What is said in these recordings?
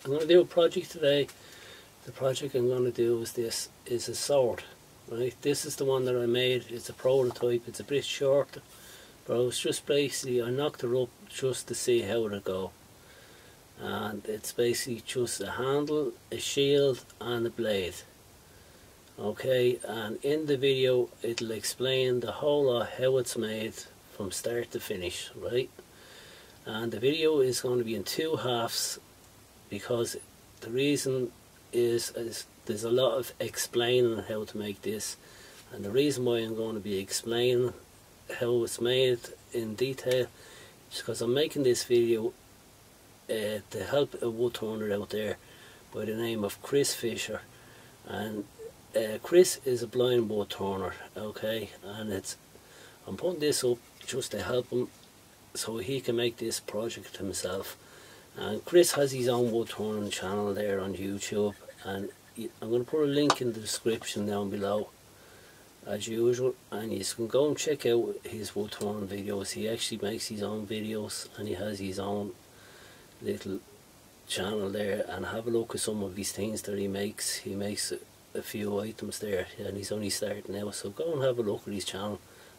I'm going to do a project today. The project I'm going to do is a sword, right? This is the one that I made. It's a prototype. It's a bit short, but I was just basically, I knocked her up just to see how it'll go. And it's basically just a handle, a shield and a blade. Okay, and in the video it'll explain the whole lot how it's made from start to finish, right? And the video is going to be in two halves, because the reason is there's a lot of explaining how to make this, and the reason why I'm going to be explaining how it's made in detail is because I'm making this video to help a woodturner out there by the name of Chris Fisher. And Chris is a blind woodturner, okay, and I'm putting this up just to help him so he can make this project himself. And Chris has his own woodturning channel there on YouTube, and I'm going to put a link in the description down below as usual, and you can go and check out his woodturning videos. He actually makes his own videos and he has his own little channel there, and have a look at some of his things that he makes. He makes a few items there, and he's only starting now, so go and have a look at his channel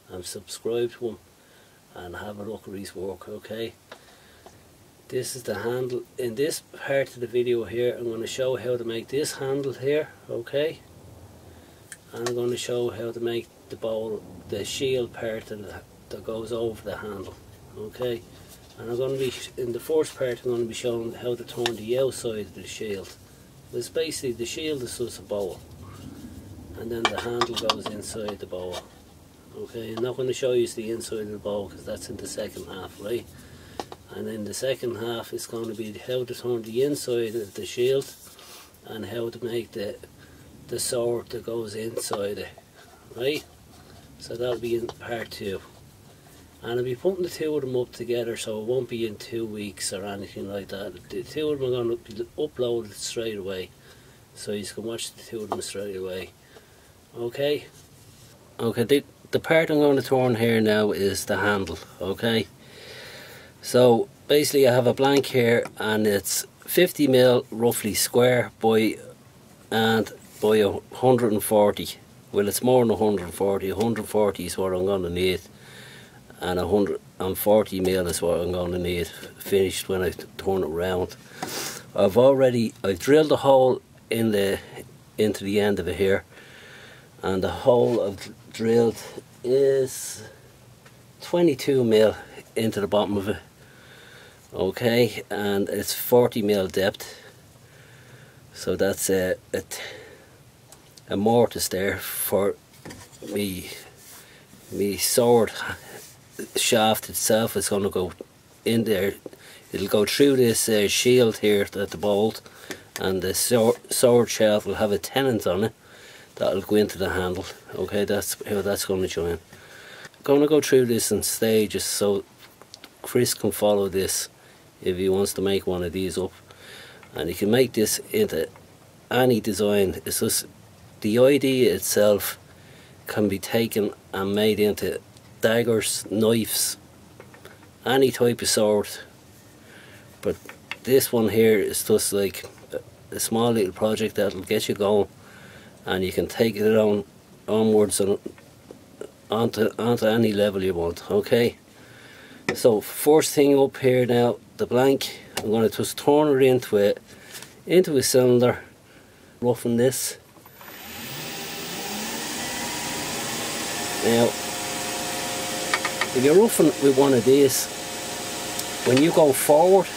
and subscribe to him and have a look at his work, okay? This is the handle. In this part of the video here, I'm going to show how to make this handle here, okay? And I'm going to show how to make the bowl, the shield part that goes over the handle, okay? And I'm going to be, in the first part, I'm going to be showing how to turn the outside of the shield. It's basically, the shield is just a bowl, and then the handle goes inside the bowl. Okay, I'm not going to show you the inside of the bowl because that's in the second half, right? And in the second half it's going to be how to turn the inside of the shield and how to make the sword that goes inside it, right? So that'll be in part 2. And I'll be putting the two of them up together, so it won't be in 2 weeks or anything like that. The two of them are going to be uploaded straight away, so you can watch the two of them straight away. Okay? Okay, the part I'm going to turn here now is the handle, okay? So basically I have a blank here, and it's 50mm roughly square by 140. Well, it's more than 140. 140 is what I'm going to need, and 140mm is what I'm going to need finished when I turn it round. I've drilled a hole into the end of it here, and the hole I've drilled is 22mm into the bottom of it, okay, and it's 40mm depth, so that's a mortise there for me sword shaft itself. Is going to go in there. It'll go through this shield here at the bolt, and the sword shaft will have a tenon on it that'll go into the handle. Okay, that's how that's going to join. I'm going to go through this in stages so Chris can follow this if he wants to make one of these up, and he can make this into any design. It's just the idea itself can be taken and made into daggers, knives, any type of sword. But this one here is just like a small little project that'll get you going, and you can take it onwards and onto any level you want, okay? So first thing up here now, the blank, I'm going to just turn it into a cylinder, roughing this. Now, if you're roughing with one of these, when you go forward,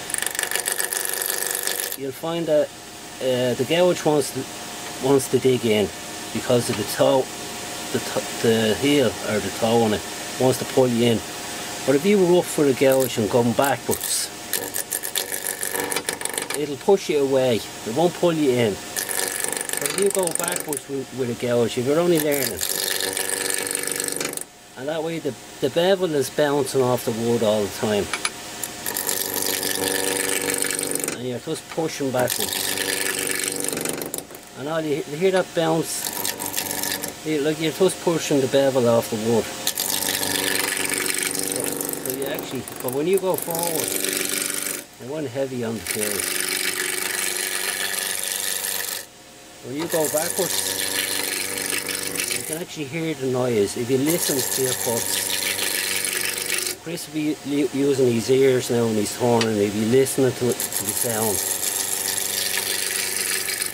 you'll find that the gouge wants to dig in because of the toe, the heel or the toe on it wants to pull you in. But if you rough for the gouge and come backwards, it'll push you away. It won't pull you in. But if you go backwards with a gouge, if you're only learning, and that way the bevel is bouncing off the wood all the time, and you're just pushing backwards, and all you hear that bounce, like you're just pushing the bevel off the wood. So you actually, but when you go forward, I went heavy on the tools. when you go backwards, you can actually hear the noise. If you listen to your cuts, Chris will be using his ears now when he's turning. He'll be listening to it, to the sound.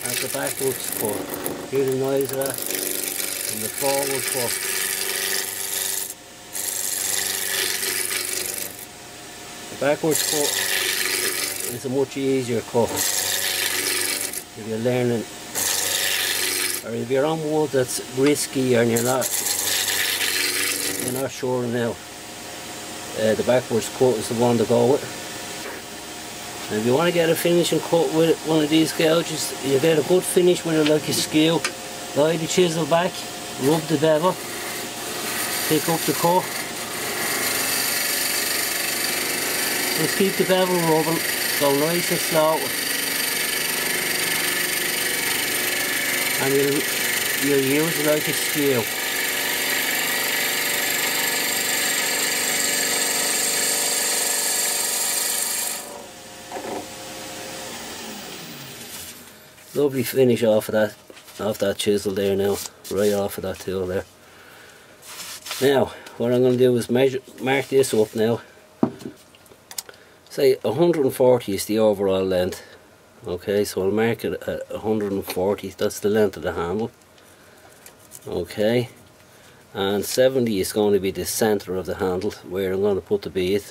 That's the backwards cut. Hear the noise of that? And the forward cut. The backwards cut is a much easier cut. If you're learning, or if you're on wood that's risky and you're not sure now, the backwards cut is the one to go with. And if you want to get a finishing cut with one of these gouges, you get a good finish with it like a skew. Lie the chisel back, rub the bevel, pick up the cut. Just keep the bevel rubbing, go nice and slow. And you'll use it like a skew. Lovely finish off that chisel there now, right off of that tool there. Now, what I'm going to do is mark this up now. Say 140 is the overall length. Okay, so I'll mark it at 140, that's the length of the handle. Okay, and 70 is going to be the centre of the handle where I'm going to put the bead.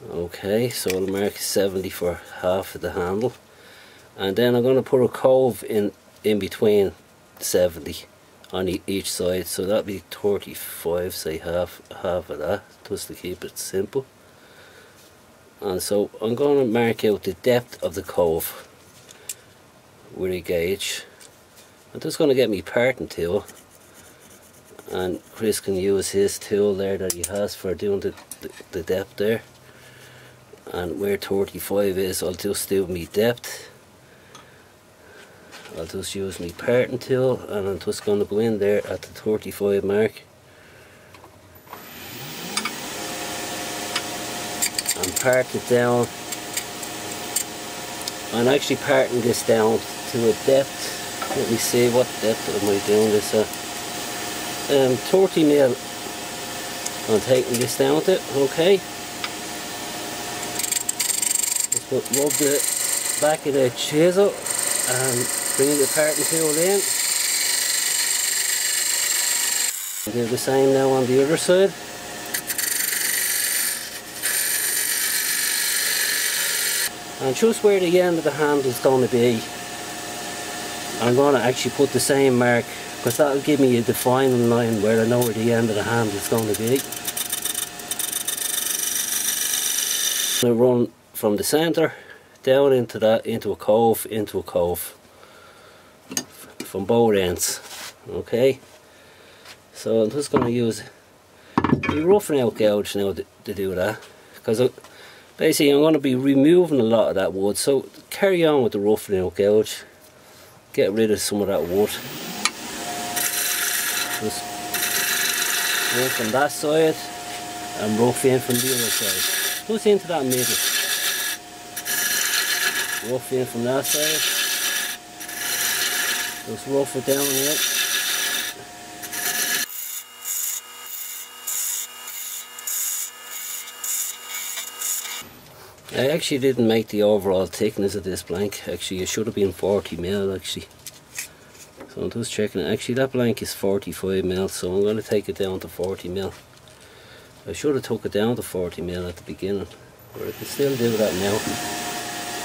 Okay, so I'll mark 70 for half of the handle. And then I'm going to put a cove in between 70 on each side, so that'll be 35, say half of that, just to keep it simple. And so I'm going to mark out the depth of the cove with a gauge. I'm just going to get my parting tool, and Chris can use his tool there that he has for doing the depth there. And where 35 is, I'll just do my depth. I'll just use my parting tool, and I'm just going to go in there at the 35 mark and part it down. I'm actually parting this down to a depth. Let me see, what depth am I doing this at? 30 mil. I'm taking this down to, okay. Just rub the back of the chisel and bring the parting tool in. Do the same now on the other side. And just where the end of the handle is going to be, I'm going to actually put the same mark, because that will give me a defining line where I know where the end of the handle is going to be. I'm going to run from the centre down into that, into a cove, from both ends. Okay, so I'm just going to use a roughing out gouge now to do that, because basically I'm going to be removing a lot of that wood, so carry on with the roughing out gouge, get rid of some of that wood. Just rough from that side and rough in from the other side, just into that middle. Rough in from that side, just rough it down here. I actually didn't make the overall thickness of this blank. Actually, it should have been 40 mil actually. So I'm just checking it. Actually, that blank is 45 mil, so I'm going to take it down to 40 mil. I should have took it down to 40 mil at the beginning, but I can still do that now.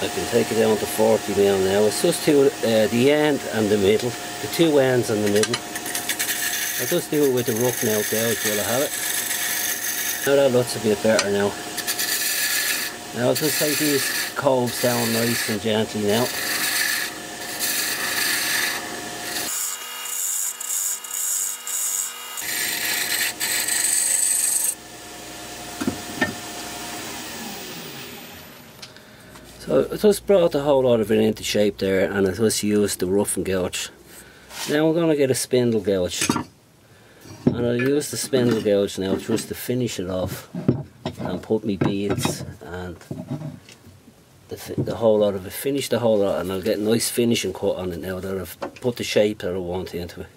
I can take it down to 40 mil now. It's just to the end and the middle, the two ends and the middle. I'll just do it with the rough now gouge while I have it. Now that looks a bit better now. Now I'll just take these coves down nice and gently now. So I just brought the whole lot of it into shape there, and I just used the roughing gouge. Now I'm going to get a spindle gouge, and I'll use the spindle gouge now just to finish it off and put my beads and the whole lot of it, finish the whole lot, and I'll get a nice finishing cut on it now that I've put the shape that I want into it.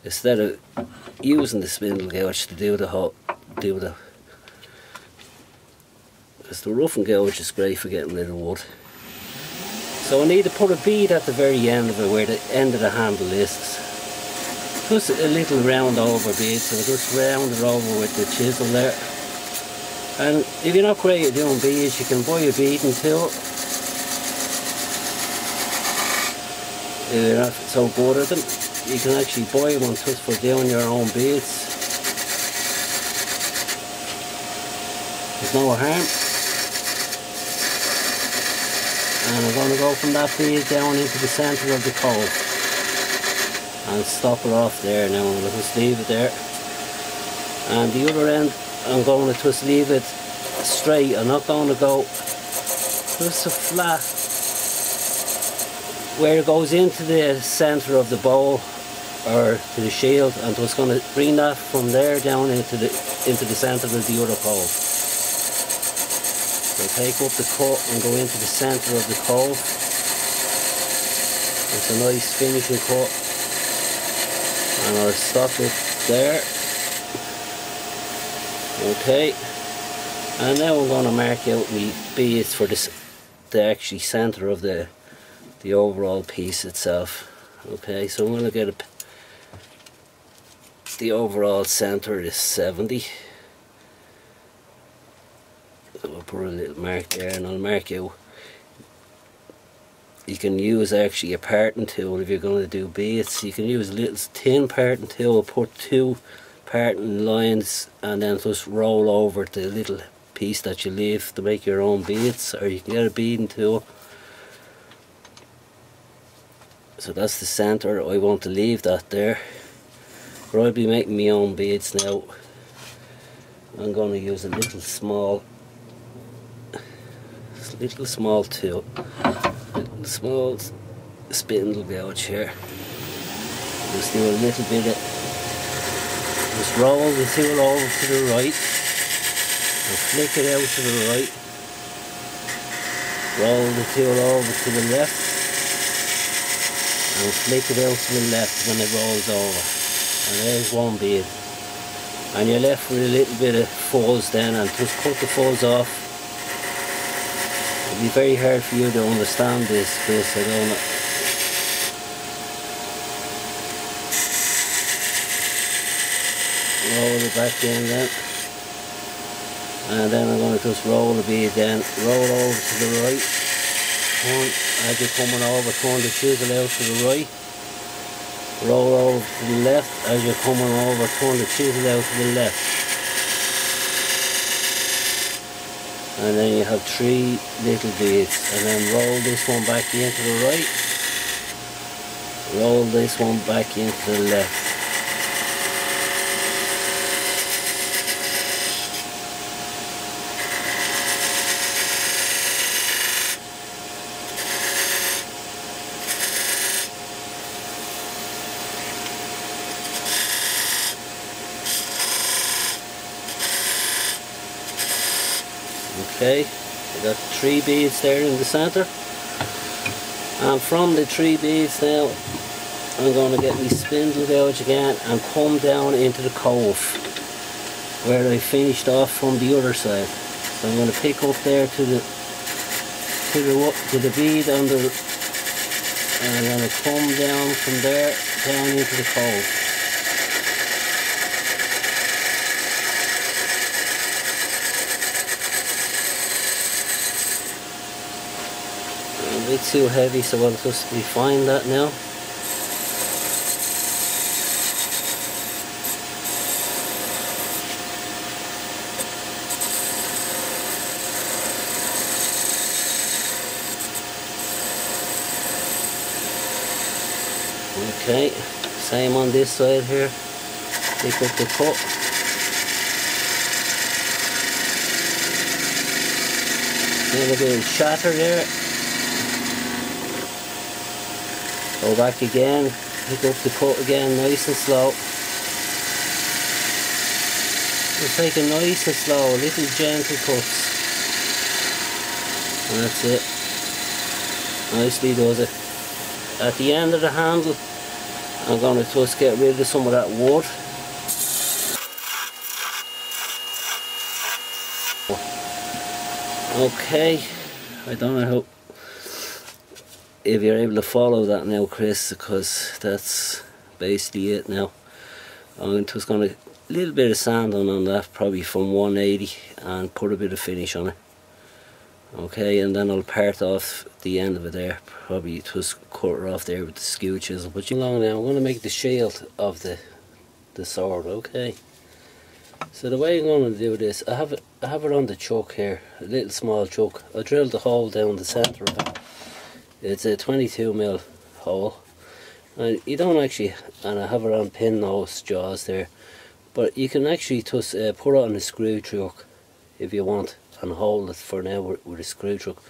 Instead of using the spindle gouge to do the because the roughing gouge is great for getting rid of wood. So I need to put a bead at the very end of it where the end of the handle is. Just a little round over bead, so just round it over with the chisel there. And if you're not great at doing beads, you can buy a beading tool. If you're not so good at them, you can actually buy one just for doing your own beads. There's no harm. And I'm going to go from that bead down into the centre of the cove and stop it off there now. I'm going to just leave it there, and the other end I'm going to just leave it straight. I'm not going to go just a flat where it goes into the centre of the bowl or to the shield. I'm just going to bring that from there down into the centre of the other pole. So take up the cut and go into the centre of the cove. It's a nice finishing cut, and I'll stop it there. Okay, and now I'm going to mark out my beads for the actually centre of the overall piece itself. Okay, so I'm going to get the overall centre is 70. So I'll put a little mark there, and I'll mark out. You can use actually a parting tool if you're going to do beads. You can use a little thin parting tool, put 2 parting lines, and then just roll over the little piece that you leave to make your own beads, or you can get a beading tool. So that's the centre. I want to leave that there, but I'll be making my own beads now. I'm going to use a little small tool, little small spindle gouge here. Just do a little bit of, just roll the tool over to the right and flick it out to the right. Roll the tool over to the left and flick it out to the left when it rolls over. And there's one bead. And you're left with a little bit of fuzz then, and just cut the fuzz off. It'll be very hard for you to understand this, Chris, I don't know. Roll it back in then. And then I'm going to just roll the bead then. Roll over to the right. Turn, as you're coming over, turn the chisel out to the right. Roll over to the left. As you're coming over, turn the chisel out to the left. And then you have 3 little beads, and then roll this one back into the right, roll this one back into the left. Okay, I got 3 beads there in the centre, and from the 3 beads now I'm going to get my spindle gouge again and come down into the cove where I finished off from the other side. So I'm going to pick up there to the bead under, and I'm going to come down from there down into the cove. A bit too heavy, so I'll just refine that now. Okay, same on this side here. Pick up the cut. Then a bit of shatter there. Go back again, pick up the cut again, nice and slow. Just take it nice and slow, little gentle cuts. And that's it. Nicely does it. At the end of the handle, I'm going to just get rid of some of that wood. Okay, I don't know if you're able to follow that now, Chris, because that's basically it now. I'm just going to a little bit of sand on that, probably from 180, and put a bit of finish on it. Okay, and then I'll part off the end of it there, probably just cut it off there with the skew chisel. But along now, I'm going to make the shield of the sword. Okay, so the way I'm going to do this, I have it on the chuck here, a little small chuck. I drilled the hole down the centre of it. It's a 22mm hole, and you don't actually, and I have it on pin nose jaws there, but you can actually just put it on a screw truck if you want, and hold it for now with a screw truck.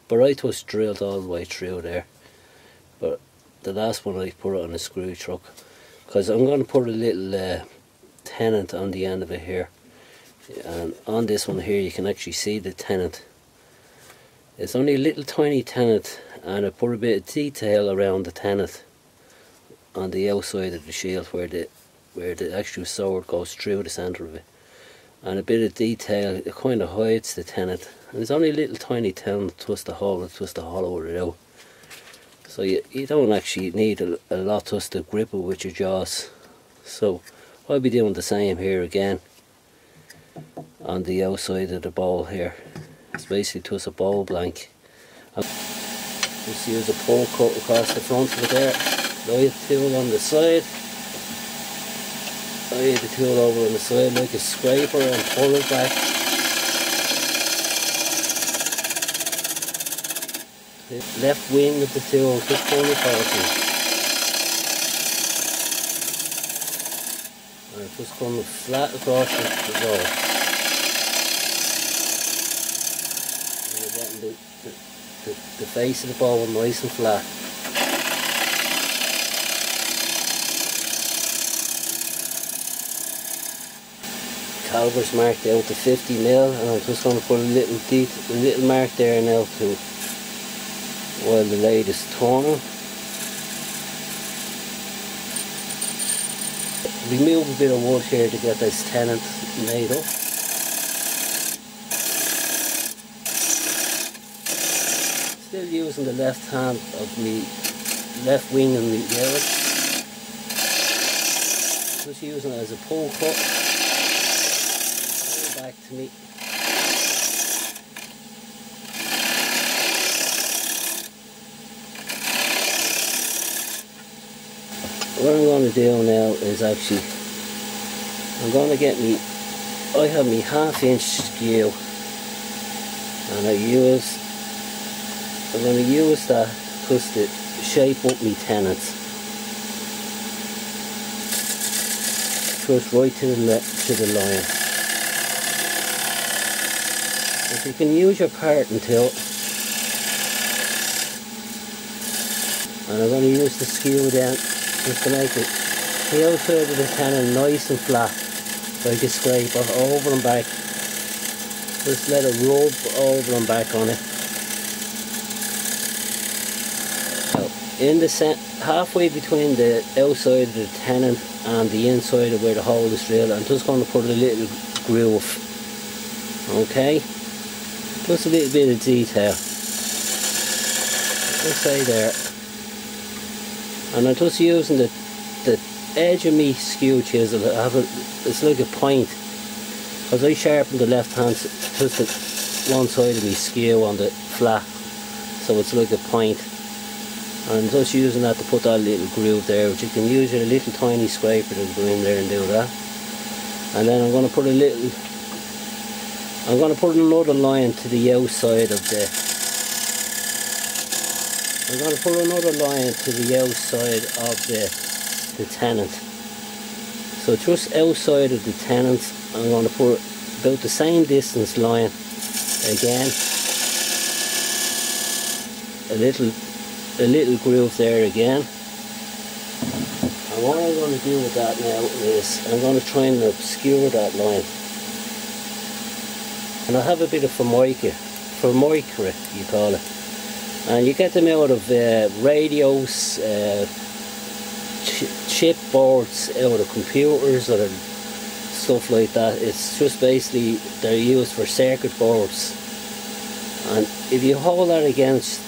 But I just drilled all the way through there, but the last one I put it on a screw truck, because I'm going to put a little tenant on the end of it here, and on this one here you can actually see the tenant. It's only a little tiny tenant, and I put a bit of detail around the tenant on the outside of the shield where the actual sword goes through the centre of it. And a bit of detail, it kind of hides the tenant. And it's only a little tiny tenant, just to hold it, just to hollow it out. So you don't actually need a lot just to grip it with your jaws. So I'll be doing the same here again on the outside of the bowl here. It's basically just a bowl blank. Just use a pull cut across the front of it there. Lay the tool on the side. Lay the tool over on the side like a scraper and pull it back. The left wing of the tool, just pull it forward. And just come flat across the bowl. And you're getting the face of the bowl nice and flat. Caliber's marked out to 50mm, and I'm just going to put a little mark there now to while the lathe is turning. Remove a bit of wood here to get this tenant made up. Still using the left hand of me left wing and me mallet. Just using it as a pull cut. Pull back to me. What I'm going to do now is actually, I'm going to get me, I have me 1/2 inch skew, and I'm going to use that just to shape up my tenants. Just right to the line. If you can use your parting tool, and I'm going to use the skew then, just to make it the outside of the tenon nice and flat, like a scraper over and back. Just let it rub over and back on it. Now, in the halfway between the outside of the tenon and the inside of where the hole is drilled, I'm just going to put a little groove. Okay, just a little bit of detail. Just say there. And I'm just using the edge of me skew chisel. It's like a point, because I sharpened the left hand just at one side of me skew on the flat, so it's like a point. And I'm just using that to put that little groove there, which you can use your little tiny scraper to go in there and do that. And then I'm going to put another line to the outside of the. I'm going to put another line to the outside of the tenant. So just outside of the tenant, I'm going to put about the same distance line again. A little groove there again. And what I'm going to do with that now is I'm going to try and obscure that line. And I have a bit of formica for mercury, you call it. And you get them out of radios, chip boards, out of computers or stuff like that. It's just basically they're used for circuit boards. And if you hold that against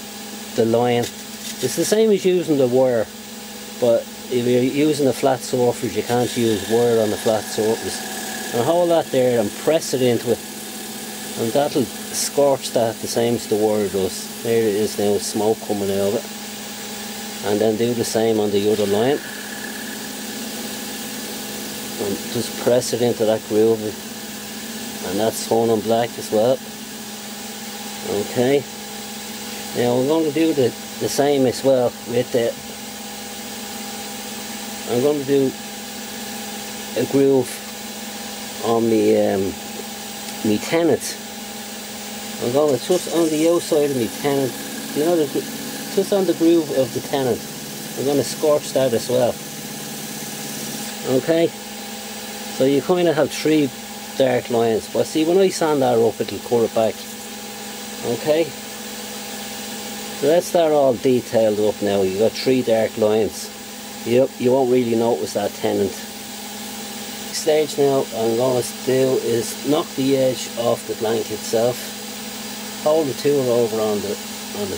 the line, it's the same as using the wire, but if you're using a flat surface you can't use wire on the flat surface. And hold that there and press it into it, and that'll scorch that the same as the wire does. There it is now, smoke coming out of it. And then do the same on the other line. And just press it into that groove, and that's turning black as well. Okay, now I'm going to do the same as well with the, I'm going to do a groove on me tenon. I'm going to just on the outside of me tenon, you know, just on the groove of the tenon. I'm going to scorch that as well. Okay, so you kind of have three dark lines, but see when I sand that up it'll cut it back. Okay, so that's that all detailed up now. You got three dark lines. You won't really notice that tenon. Next stage now I'm going to do is knock the edge off the blank itself. Hold the tool over on the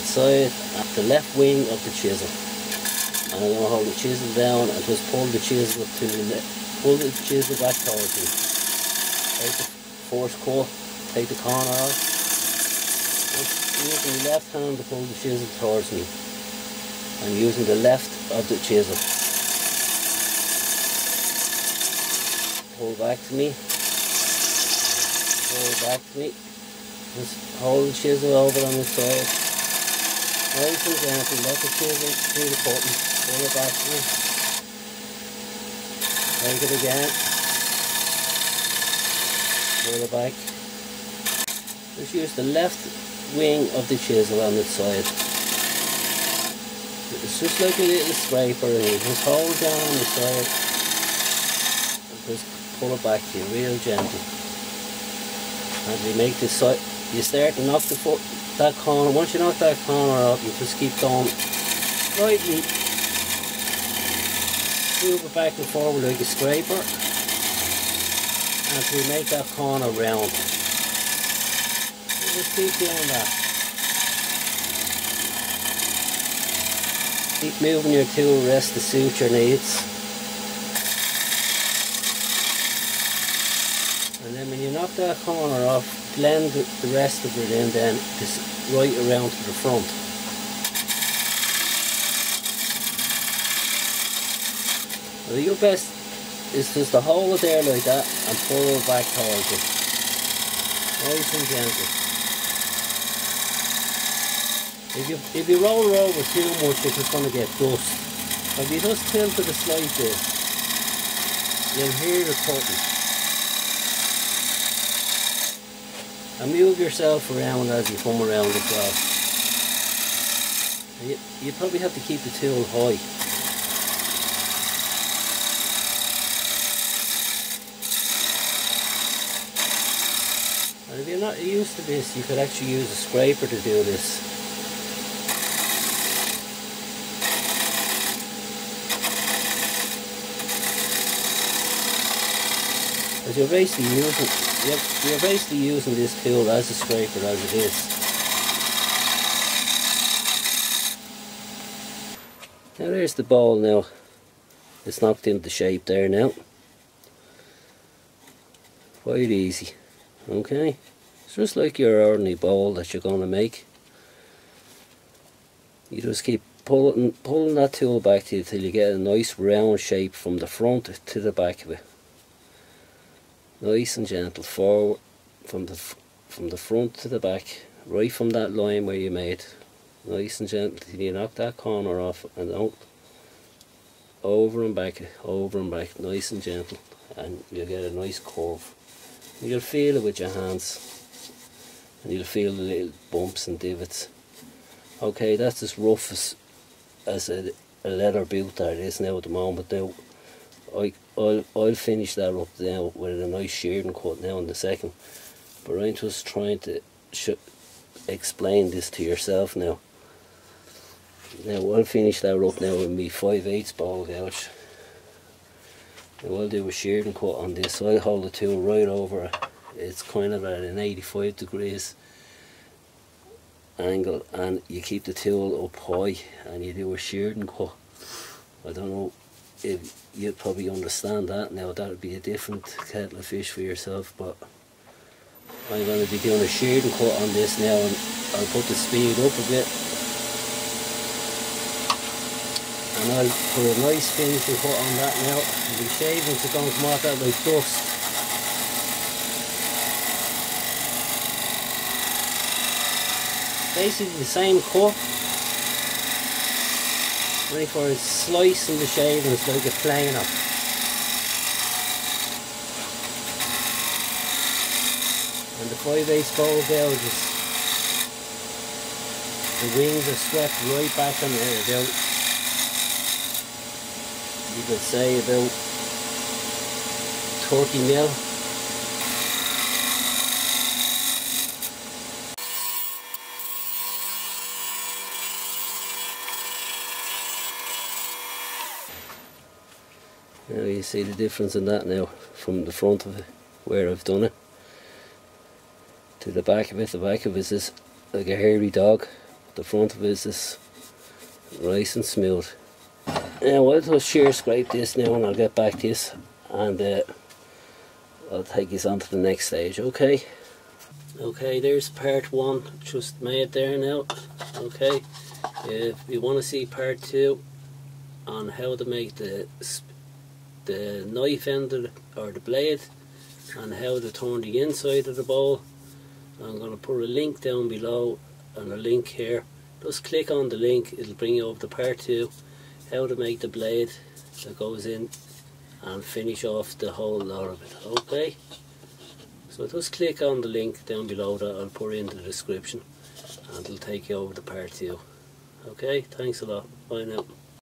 side at the left wing of the chisel. And I'm going to hold the chisel down and just pull the chisel back towards me. Take the first cut, take the corner off. Using the left hand to pull the chisel towards me. I'm using the left of the chisel. Pull back to me. Pull back to me. Just hold the chisel over on the side. Nice and gentle, let the chisel through the cutting. Pull it back to me. Take it again. Pull it back. Just use the left wing of the chisel on its side. It's just like a little scraper, and you just hold it down on the side and just pull it back to you real gentle. And you make this side, you start to knock that corner. Once you knock that corner off, you just keep going slightly, move it back and forward like a scraper until you make that corner round. Just keep doing that. Keep moving your tool rest to suit your needs. And then when you knock that corner off, blend the rest of it in then just right around to the front. Well, your best is just to hold it there like that and pull it back towards you. Nice and gentle. If you roll it over too much, you're just going to get dust. If you just tilt it a slight bit, you'll hear the cutting. And move yourself around as you come around the job. You probably have to keep the tool high. And if you're not used to this, you could actually use a scraper to do this. Because you're basically using this tool as a scraper as it is. Now there's the bowl now. It's knocked into shape there now. Quite easy. Okay. It's just like your ordinary bowl that you're going to make. You just keep pulling that tool back to you till you get a nice round shape from the front to the back of it. Nice and gentle forward from the front to the back, right from that line where you made. Nice and gentle till you knock that corner off and out. Over and back, nice and gentle, and you'll get a nice curve. You'll feel it with your hands, and you'll feel the little bumps and divots. Okay, that's as rough as a leather boot that is now at the moment. Now, I'll finish that up now with a nice shearing cut now in a second, but I'm just trying to explain this to yourself now. Now I'll finish that up now with me 5/8 ball gouge. Now I'll do a shearing cut on this, so I'll hold the tool right over it. It's kind of at an 85 degrees angle, and you keep the tool up high and you do a shearing cut. I don't know if you'd probably understand that now. That would be a different kettle of fish for yourself, but I'm going to be doing a shearing cut on this now, and I'll put the speed up a bit, and I'll put a nice finishing cut on that now. And the shavings are going to come off that like dust. Basically the same cut, only for it's slicing the shavings like a planer. And the 5/8 bowl gouges, the wings are swept right back on there, about, you could say about 30 mil. Now you see the difference in that now, from the front of it, where I've done it, to the back of it. The back of it is like a hairy dog, the front of it is just nice and smooth. Now I'll just shear scrape this now, and I'll get back to this, and I'll take this on to the next stage, okay? Okay, there's part 1 just made there now, okay? If you want to see part 2 on how to make the knife end of or the blade, and how to turn the inside of the bowl, I'm going to put a link down below and a link here. Just click on the link, it'll bring you over to part 2, how to make the blade that goes in and finish off the whole lot of it, okay? So just click on the link down below that I'll put in the description, and it'll take you over to part 2. Okay, thanks a lot, bye now.